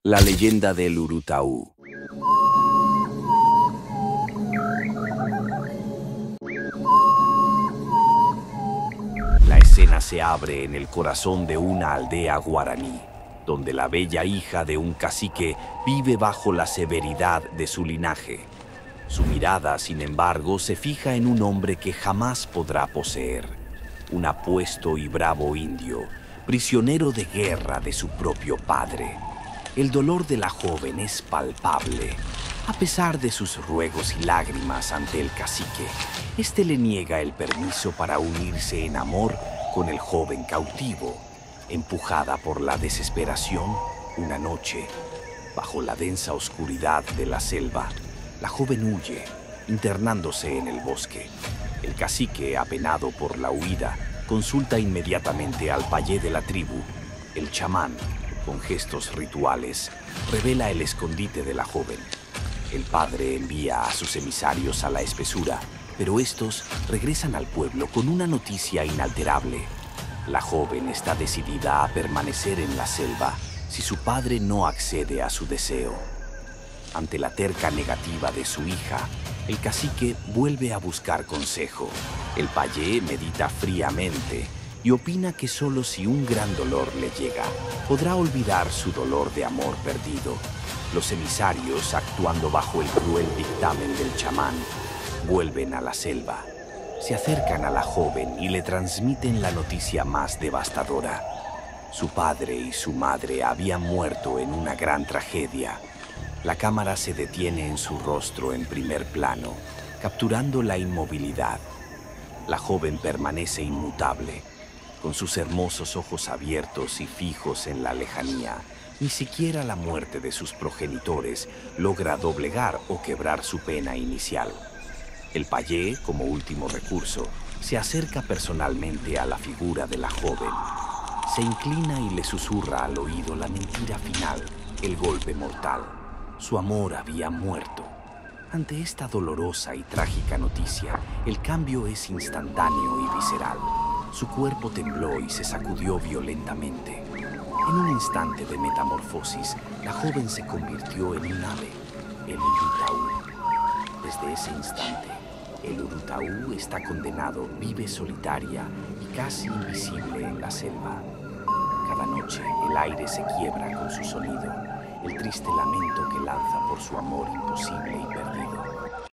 La leyenda del Urutaú. La escena se abre en el corazón de una aldea guaraní, donde la bella hija de un cacique vive bajo la severidad de su linaje. Su mirada, sin embargo, se fija en un hombre que jamás podrá poseer, un apuesto y bravo indio, prisionero de guerra de su propio padre. El dolor de la joven es palpable. A pesar de sus ruegos y lágrimas ante el cacique, este le niega el permiso para unirse en amor con el joven cautivo. Empujada por la desesperación, una noche, bajo la densa oscuridad de la selva, la joven huye, internándose en el bosque. El cacique, apenado por la huida, consulta inmediatamente al payé de la tribu. El chamán, con gestos rituales, revela el escondite de la joven. El padre envía a sus emisarios a la espesura, pero estos regresan al pueblo con una noticia inalterable. La joven está decidida a permanecer en la selva si su padre no accede a su deseo. Ante la terca negativa de su hija, el cacique vuelve a buscar consejo. El payé medita fríamente y opina que solo si un gran dolor le llega, podrá olvidar su dolor de amor perdido. Los emisarios, actuando bajo el cruel dictamen del chamán, vuelven a la selva. Se acercan a la joven y le transmiten la noticia más devastadora. Su padre y su madre habían muerto en una gran tragedia. La cámara se detiene en su rostro en primer plano, capturando la inmovilidad. La joven permanece inmutable, con sus hermosos ojos abiertos y fijos en la lejanía. Ni siquiera la muerte de sus progenitores logra doblegar o quebrar su pena inicial. El payé, como último recurso, se acerca personalmente a la figura de la joven. Se inclina y le susurra al oído la mentira final, el golpe mortal. Su amor había muerto. Ante esta dolorosa y trágica noticia, el cambio es instantáneo y visceral. Su cuerpo tembló y se sacudió violentamente. En un instante de metamorfosis, la joven se convirtió en un ave, el Urutaú. Desde ese instante, el Urutaú está condenado, vive solitaria y casi invisible en la selva. Cada noche, el aire se quiebra con su sonido, el triste lamento que lanza por su amor imposible y perdido.